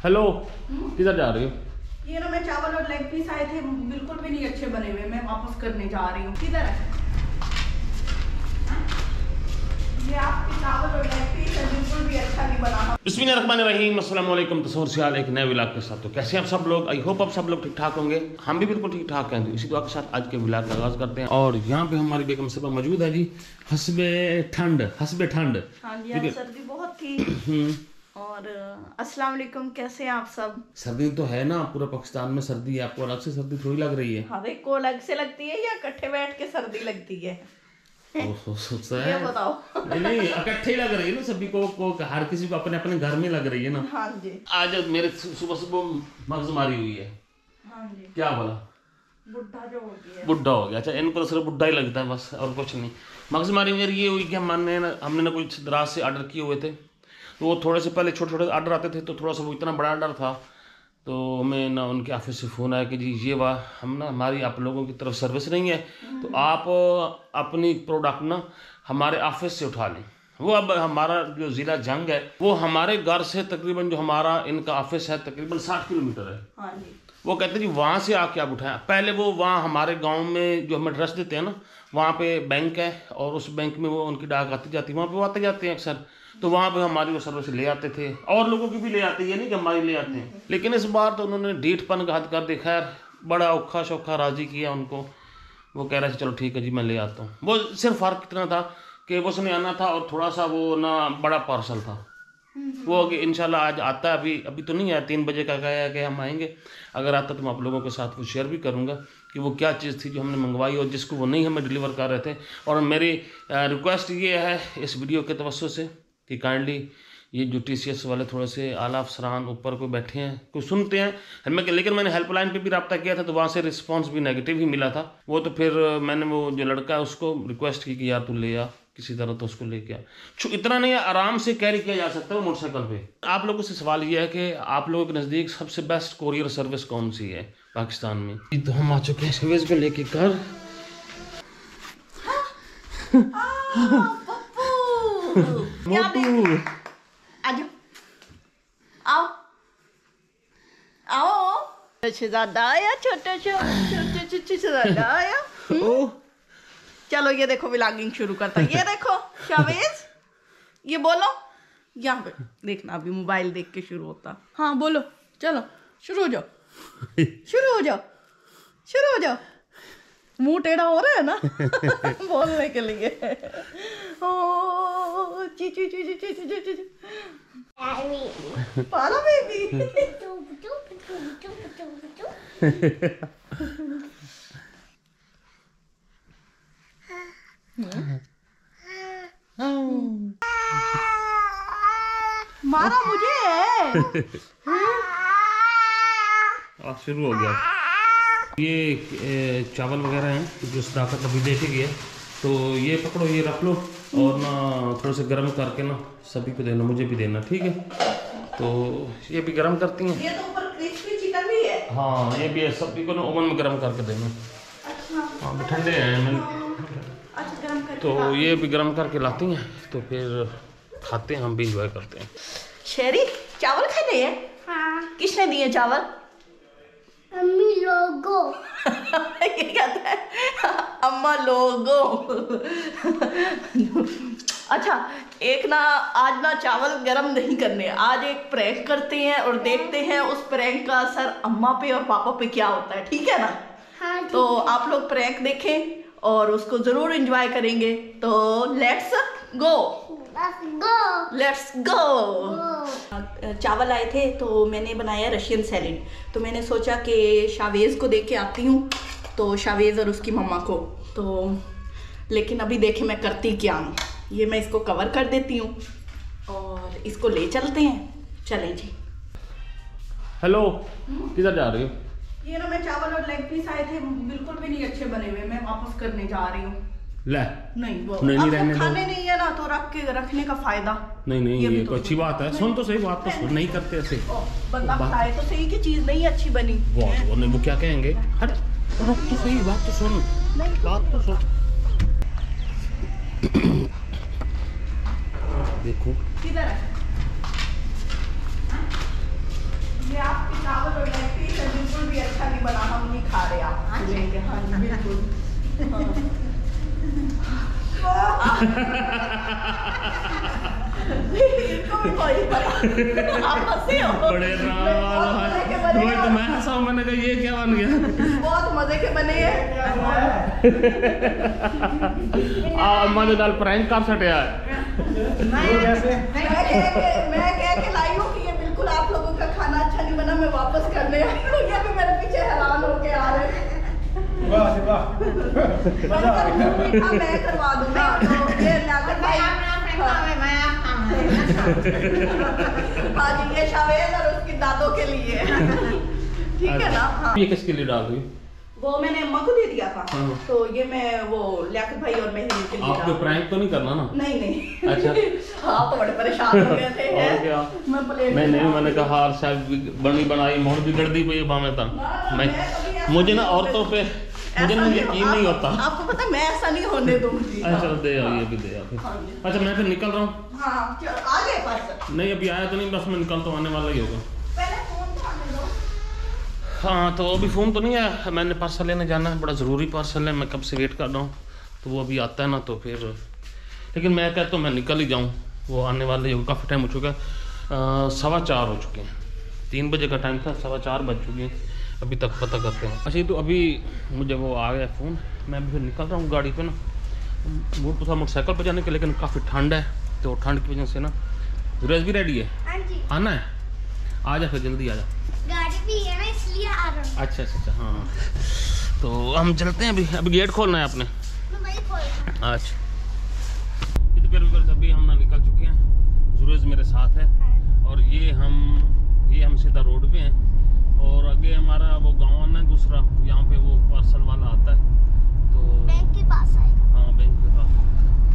Hello, किधर जा रही हो? ये ना मैं चावल और लेग पीस आए थे, बिल्कुल भी नहीं अच्छे बने हुए, मैं वापस करने जा रही हूँ। किधर है? ये आपके चावल और लेग पीस है, बिल्कुल भी अच्छा नहीं बना। बिस्मिल्लाहिर्रहमानिर्रहीम, अस्सलाम वालेकुम। तस्वर सियाल एक नए व्लॉग के साथ। तो कैसे हैं आप सब लोग? आई होप आप सब लोग ठीक ठाक होंगे। हम भी बिल्कुल ठीक ठाक हैं। तो इसी दुआ के साथ आज के व्लॉग का आगाज करते हैं। और यहाँ पे हमारी बेगम साहबा मौजूद है जी, हस्बे ठंड। हाँ जी, आज सर्दी बहुत थी। और अस्सलाम वालेकुम, कैसे हैं आप सब? सर्दी तो है ना, पूरा पाकिस्तान में सर्दी है। आपको अलग से सर्दी थोड़ी लग रही है? हर एक को अलग से लगती है या इकट्ठे बैठ के सर्दी लगती है? ये बताओ। नहीं इकट्ठे ही लग रही है ना सभी को हर किसी को अपने अपने घर में लग रही है ना। हाँ जी। आज मेरे सुबह मगजमारी हुई है। हाँ जी। क्या बोला? बुढ़ा जो हो गया। बुढ़ा हो गया। अच्छा, इनको तो सिर्फ बुढ़ा ही लगता है बस, और कुछ नहीं। मगजमारी मेरी ये हुई कि हमने ना कुछ दराज से ऑर्डर किए हुए थे। तो वो थोड़े से पहले छोटे छोटे ऑर्डर आते थे, तो थोड़ा सा वो इतना बड़ा ऑर्डर था। तो हमें ना उनके ऑफिस से फ़ोन आया कि जी ये हमारी आप लोगों की तरफ सर्विस नहीं है, तो आप अपनी प्रोडक्ट ना हमारे ऑफिस से उठा लें। वो अब हमारा जो ज़िला जंग है वो हमारे घर से तकरीबन, जो हमारा इनका ऑफिस है तकरीबन 60 किलोमीटर है। हाँ जी। वो कहते हैं जी वहाँ से आके आप उठाएं। पहले वो वहाँ हमारे गांव में जो हमें एड्रेस देते हैं ना, वहाँ पे बैंक है, और उस बैंक में वो उनकी डाक आती जाती है, वहाँ पे वो आते जाते हैं अक्सर। तो वहाँ पे हमारी वो सर्विस ले आते थे, और लोगों की भी ले आते हैं, ये नहीं कि हमारी ले आते हैं। लेकिन इस बार तो उन्होंने ढीठपन का हद कर दिया। खैर बड़ा औखा शौखा राजी किया उनको। वो कह रहे थे चलो ठीक है जी मैं ले आता हूँ। वो सिर्फ फ़र्क इतना था कि वो उसने आना था, और थोड़ा सा वो ना बड़ा पार्सल था। वो इंशाल्लाह आज आता है। अभी तो नहीं आया, 3 बजे का कहा है कि हम आएंगे। अगर आता तो मैं आप लोगों के साथ वो शेयर भी करूंगा कि वो क्या चीज़ थी जो हमने मंगवाई और जिसको वो नहीं हमें डिलीवर कर रहे थे। और मेरी रिक्वेस्ट ये है इस वीडियो के तवज्जो से कि काइंडली ये जो TCS वाले थोड़े से आला अफसरान ऊपर कोई बैठे हैं, कोई सुनते हैं लेकिन मैंने हेल्पलाइन पे भी रब्ता किया था, तो वहाँ से रिस्पांस भी नेगेटिव ही मिला था। वो तो फिर मैंने वो जो लड़का है उसको रिक्वेस्ट की कि यार तू ले आ किसी तरह, तो उसको लेके आ। इतना नहीं है, आराम से कैरी किया जा सकता है वो मोटरसाइकिल पे। आप लोगों से सवाल ये है कि आप लोगों के नज़दीक सबसे बेस्ट कोरियर सर्विस कौन सी है पाकिस्तान में? तो हम आ चुके हैं सर्विस को लेके कर। मोटू आओ आओ, शहजादा आया, छोटा शहजादा आया। चलो ये देखो व्लॉगिंग शुरू करता है। ये देखो शावेज, ये बोलो यहाँ पे देखना, अभी मोबाइल देख के शुरू होता। हाँ बोलो, चलो शुरू हो जाओ, शुरू हो जाओ, शुरू हो जाओ। मुंह टेढ़ा हो रहा है ना बोलने के लिए। ओ ची ची ची ची ची ची ची पाला बेबी। मारा मुझे। शुरू हो गया। ये चावल वगैरह हैं जो सदाकत अभी देखे गए, तो ये पकड़ो, ये रख लो, और ना थोड़ा सा गर्म करके ना सभी को देना, मुझे भी देना, ठीक है? तो ये भी गर्म करती हैं। ये तो ऊपर क्रिस्पी चिकन भी है। हाँ ये भी है, सभी को ना ओवन में गर्म करके देना। अच्छा हाँ ठंडे हैं। अच्छा, गर्म करके तो ये भी गर्म करके लाती हैं, तो फिर खाते हैं, हम भी इंजॉय करते हैं। शेरी चावल खाने हैं? हाँ। किसने दिए चावल? अम्मी लोगो। ये कहता है अम्मा लोगो। अच्छा, एक ना आज ना चावल गरम नहीं करने, आज एक प्रैंक करते हैं और देखते हैं उस प्रैंक का असर अम्मा पे और पापा पे क्या होता है, ठीक है ना? हाँ, तो आप लोग प्रैंक देखें और उसको जरूर एंजॉय करेंगे। तो लेट्स गो, लेट्स गो। चावल आए थे तो मैंने बनाया रशियन सैलेड। तो मैंने सोचा कि शावेज को दे के आती हूँ, तो शावेज और उसकी मम्मा को। तो लेकिन अभी देखे मैं करती क्या हूँ। ये मैं इसको कवर कर देती हूँ और इसको ले चलते हैं। चलें जी। हेलो, किधर जा रही हो? ये ना मैं चावल और लेग पीस आए थे, बिल्कुल भी नहीं अच्छे बने हुए, मैं वापस करने जा रही हूँ। ले नहीं वो नहीं, अब रहने खाने नहीं है ना, तो रखने का फायदा नहीं ये तो कोई अच्छी बात है। सुन तो सही बात, तो सुन नहीं करते ऐसे। बंदा खाए तो सही कि चीज नहीं अच्छी बनी। वो क्या कहेंगे? हट तो सही, बात तो सुन, बात तो सुन। देखो किधर है? लेंगे। हाँ जी बिल्कुल। इनको भी कोई पता। आप हंसे हो। बड़े वही तो मैं हंसा हूं, मैंने कहा ये क्या बन गया। बहुत मजे के बने हैं। अम्मा ने दाल प्रैंक कर सटिया है। मैं कह के लाई हूँ कि ये बिल्कुल आप लोगों का खाना अच्छा नहीं बना, मैं वापस करने आई हूँ। ये भी मेरे पीछे हैरान होके आ रहे हैं। मैं करवा दूंगा तो ये लाकर भाई। हाँ जी, ये शावेद और उसकी दादों के लिए। ठीक है ना। हाँ। ये किसके लिए डाल रही? वो मैंने अम्मा को दे दिया था, तो ये मैं वो लियाकत भाई और मेहरीन के लिए। आपको प्रैंक तो नहीं करना ना? नहीं नहीं। अच्छा। आप तो बड़े परेशान हो गए थे। और क्या? मैं प्लेट नहीं मैंने कहा हार शायद बनी बनाई मोड़ बिगड़ दी कोई बामे तक। मैं मुझे ना औरतों पे मुझे ना यकीन नहीं होता। आपको पता मैं ऐसा नहीं होने दूंगी। अच्छा दे आओ, ये भी दे आओ। अच्छा मैं फिर निकल रहा हूँ। हाँ आगे पास। नहीं अभी आया तो नहीं, बस मैं निकल तो आने वाला ही होगा। पहले फोन तो आने दो। हाँ तो अभी फ़ोन तो नहीं आया, मैंने पार्सल लेने जाना है, बड़ा ज़रूरी पार्सल है, मैं कब से वेट कर रहा हूँ। तो वो अभी आता है ना तो फिर, लेकिन मैं कहता हूँ मैं निकल ही जाऊँ, वो आने वाले ही होगा। काफ़ी टाइम हो चुका है, 4:15 हो चुके हैं। 3 बजे का टाइम था, 4:15 बज चुके हैं, अभी तक पता करते हैं। अच्छा तो अभी मुझे वो आ गया फ़ोन, मैं अभी फिर निकल रहा हूँ गाड़ी पे ना। मूड तो था मोटरसाइकिल पर जाने के, लेकिन काफ़ी ठंड है, तो ठंड की वजह से ना। जुरेज भी रेडी है? हाँ जी। आना है? आ जा फिर, जल्दी आ जा। गाड़ी भी है ना इसलिए आ रहा हूँ। अच्छा हाँ तो हम चलते हैं। अभी गेट खोलना है आपने? मैं वही खोल रहा हूँ। अच्छा तो फिर अभी हम ना निकल चुके हैं, जुरेज मेरे साथ है। और ये हम सीधा रोड पे हैं, और आगे हमारा वो गांव आना है दूसरा, यहाँ पे वो पार्सल वाला आता है, तो बैंक के पास आएगा। हाँ बैंक के पास,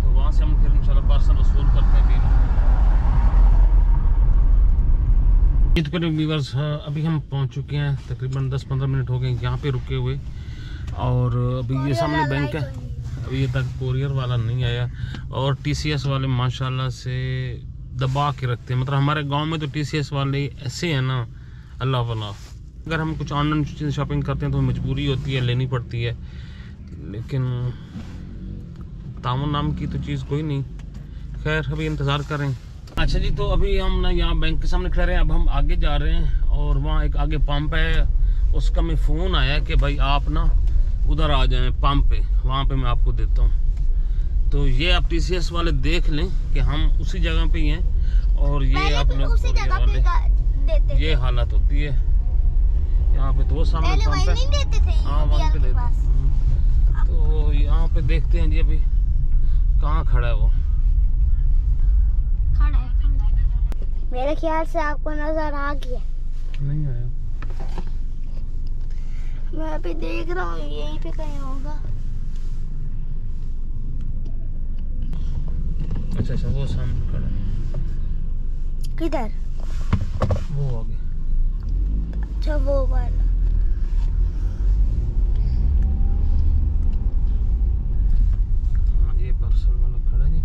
तो वहाँ से हम फिर इंशाल्लाह पार्सल वसूल करते हैं। व्यूअर्स अभी हम पहुँच चुके हैं, तकरीबन 10-15 मिनट हो गए यहाँ पे रुके हुए। और अभी ये सामने बैंक है, अभी ये तक कोरियर वाला नहीं आया। और TCS वाले माशाल्लाह से दबा के रखते हैं, मतलब हमारे गांव में तो TCS वाले ऐसे हैं ना, अल्लाह वल्लाह। अगर हम कुछ ऑनलाइन शॉपिंग करते हैं तो मजबूरी होती है, लेनी पड़ती है, लेकिन तामुन नाम की तो चीज़ कोई नहीं। खैर अभी इंतज़ार करें। अच्छा जी तो अभी हम ना यहाँ बैंक के सामने खड़े हैं, अब हम आगे जा रहे हैं, और वहाँ एक आगे पंप है, उसका मैं फ़ोन आया कि भाई आप ना उधर आ जाएं पंप पे, वहाँ पे मैं आपको देता हूँ। तो ये आप TCS वाले देख लें कि हम उसी जगह पे ही हैं, और ये आप लोग उसी जगह पे देते ये हालत होती है यहाँ पे। तो वो सामने पंप है, नहीं देते थे। हाँ वहाँ पे देते हैं। तो यहाँ पे देखते हैं जी अभी कहाँ खड़ा है वो। खड़ा है। मेरे ख्याल से आपको नजर आ गया। नहीं आया, मैं अभी देख रहा हूँ, यहीं पे कहीं होगा। अच्छा वो सामने खड़ा है। किधर? वो आगे। अच्छा वो वाला। हाँ ये पार्सल वाला खड़ा जी।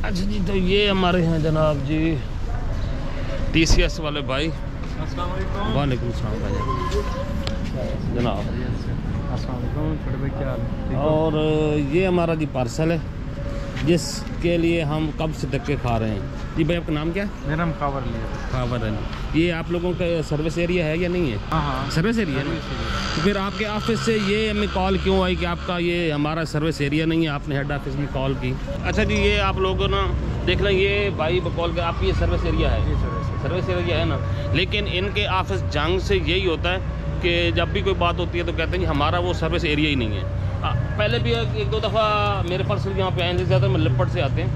अच्छा जी तो ये हमारे हैं जनाब जी TCS वाले भाई। अस्सलाम वालेकुम। वालेकुम सलाम भाई जनाब। और ये हमारा जी पार्सल है, जिसके लिए हम कब से धक्के खा रहे हैं। जी भाई आपका नाम क्या है? मेरा नाम कावर है। ये आप लोगों का सर्विस एरिया है या नहीं है? हाँ सर्विस एरिया है ना? तो फिर आपके ऑफिस से ये हमें कॉल क्यों आई कि आपका ये हमारा सर्विस एरिया नहीं है, आपने हेड ऑफिस में कॉल की? अच्छा जी ये आप लोगों ना देख लें, ये भाई बकौल का आपकी ये सर्विस एरिया है, सर्विस एरिया है ना, लेकिन इनके ऑफिस जंग से यही होता है कि जब भी कोई बात होती है तो कहते हैं जी हमारा वो सर्विस एरिया ही नहीं है। पहले भी 1-2 दफ़ा मेरे पार्सल यहाँ पे आए थे, ज़्यादा लिपट से आते हैं,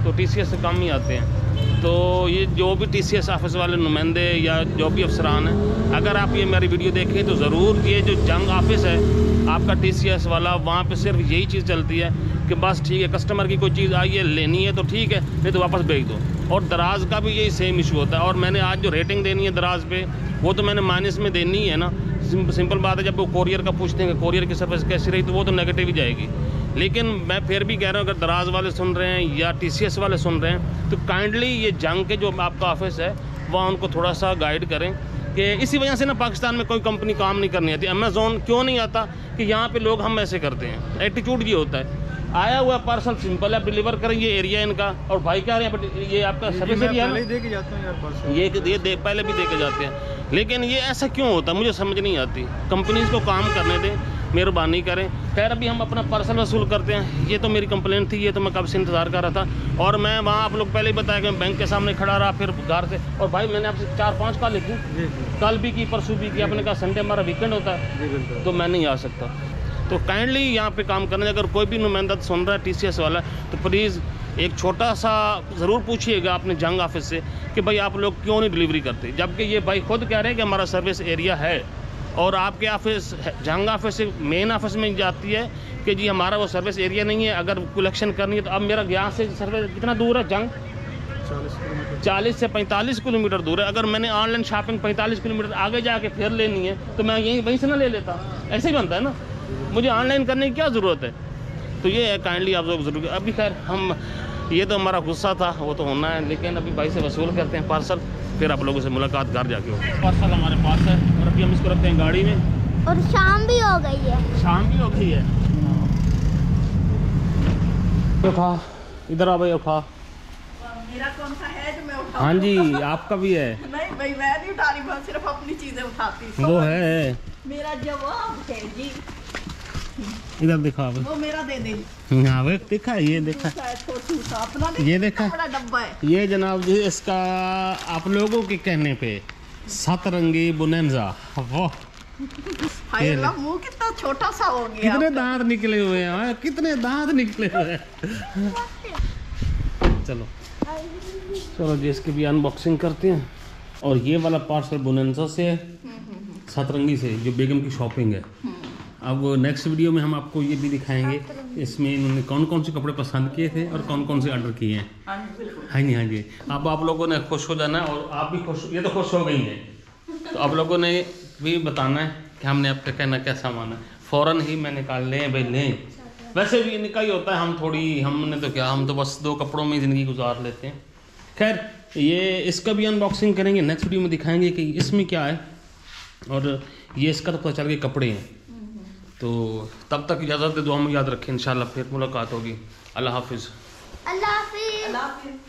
तो TCS से कम ही आते हैं। तो ये जो भी TCS ऑफिस वाले नुमाइंदे या जो भी अफसरान हैं, अगर आप ये मेरी वीडियो देखें तो ज़रूर ये जो जंग ऑफिस है आपका TCS वाला, वहाँ पे सिर्फ यही चीज़ चलती है कि बस ठीक है कस्टमर की कोई चीज़ आई है लेनी है तो ठीक है, नहीं तो वापस भेज दो। और दराज का भी यही सेम इशू होता है। और मैंने आज जो रेटिंग देनी है दराज पे, वो तो मैंने माइनस में देनी है ना, सिंपल बात है। जब वो कोरियर का पूछते हैं कि कोरियर की सर्विस कैसी रही, तो वो तो नेगेटिव ही जाएगी। लेकिन मैं फिर भी कह रहा हूँ अगर दराज वाले सुन रहे हैं या TCS वाले सुन रहे हैं तो काइंडली ये जंग के जो आपका ऑफिस है वहाँ उनको थोड़ा सा गाइड करें कि इसी वजह से ना पाकिस्तान में कोई कंपनी काम नहीं करनी आती। अमेज़ॉन क्यों नहीं आता कि यहाँ पे लोग हम ऐसे करते हैं, एटीट्यूड ये होता है। आया हुआ पार्सल सिंपल है, आप डिलीवर करें, ये एरिया इनका। और भाई कह रहे हैं ये आपका सर्विस एरिया है ना, दे के जाता हूँ यार पार्सल, ये पहले भी दे के जाते हैं, लेकिन ये ऐसा क्यों होता है मुझे समझ नहीं आती। कंपनीज को काम करने दें, मेहरबानी करें। खैर अभी हम अपना पार्सल वसूल करते हैं। ये तो मेरी कंप्लेंट थी, ये तो मैं कब से इंतज़ार कर रहा था। और मैं वहाँ आप लोग पहले ही बताया कि मैं बैंक के सामने खड़ा रहा, फिर घर से। और भाई मैंने आपसे 4-5 कॉल लिखी, कल भी की, परसों भी की। आपने कहा संडे हमारा वीकेंड होता है तो मैं नहीं आ सकता। तो काइंडली यहाँ पे काम करने, अगर कोई भी नुमाइंदा सुन रहा है TCS वाला, तो प्लीज़ एक छोटा सा ज़रूर पूछिएगा अपने जंग ऑफिस से कि भाई आप लोग क्यों नहीं डिलीवरी करते, जबकि ये भाई खुद कह रहे हैं कि हमारा सर्विस एरिया है। और आपके ऑफिस जंग ऑफिस से मेन ऑफिस में जाती है कि जी हमारा वो सर्विस एरिया नहीं है, अगर कलेक्शन करनी है तो। अब मेरा यहाँ से सर्विस कितना दूर है जंग? 40 से 45 किलोमीटर दूर है। अगर मैंने ऑनलाइन शॉपिंग 45 किलोमीटर आगे जाके फिर लेनी है तो मैं वहीं से ना ले लेता। ऐसे ही बनता है ना, मुझे ऑनलाइन करने की क्या ज़रूरत है। तो ये है, काइंडली आप लोग ज़रूर। अभी खैर हम, ये तो हमारा गुस्सा था, वो तो होना है, लेकिन अभी भाई से वसूल करते हैं पार्सल, फिर आप लोगों से मुलाकात घर जाके होगी। पार्सल हमारे पास है और अभी हम इसको रखते हैं गाड़ी में। और शाम भी हो गई है। शाम भी हो गई है। उठा, इधर आ भाई, उठा। मेरा कौन सा है जो मैं उठाऊं? हाँ जी, आपका भी है। नहीं भाई मैं नहीं उठा रही, मैं सिर्फ अपनी चीजें उठाती हूँ। वो है, मेरा जवाब है जी। इधर दिखा वो मेरा दे दे। हाँ वो देखा, ये देखा, छोटू सा अपना नहीं, ये देखा, बड़ा डब्बा है ये जनाब जी। इसका आप लोगों के कहने पे सतरंगी बुनेंजा। वो हाय अल्लाह, मुंह कितना छोटा सा हो गया। कितने दांत निकले हुए हैं, कितने दांत निकले हुए हैं। चलो चलो जी, इसकी भी अनबॉक्सिंग करते हैं। और ये वाला पार्सल बुनेंजा से है, सतरंगी से, जो बेगम की शॉपिंग है। अब नेक्स्ट वीडियो में हम आपको ये भी दिखाएंगे इसमें इन्होंने कौन कौन से कपड़े पसंद किए थे और कौन कौन से ऑर्डर किए हैं। हाँ जी, हाँ जी। अब आप लोगों ने खुश हो जाना है और आप भी खुश, ये तो खुश हो गई हैं, तो आप लोगों ने भी बताना है कि हमने अब तक कहना क्या सामान है। फ़ौरन ही मैं निकाल लें भाई, लें। वैसे भी इनका ही होता है, हम थोड़ी, हमने तो क्या, हम तो बस 2 कपड़ों में ज़िंदगी गुजार लेते हैं। खैर ये इसका भी अनबॉक्सिंग करेंगे, नेक्स्ट वीडियो में दिखाएंगे कि इसमें क्या है। और ये इसका तो पता चल गया कपड़े हैं। तो तब तक इजाज़त दे, दुआ में याद रखें, इंशाल्लाह फिर मुलाकात होगी। अल्लाह हाफिज़। अल्लाह हाफिज़। अल्लाह हाफिज़।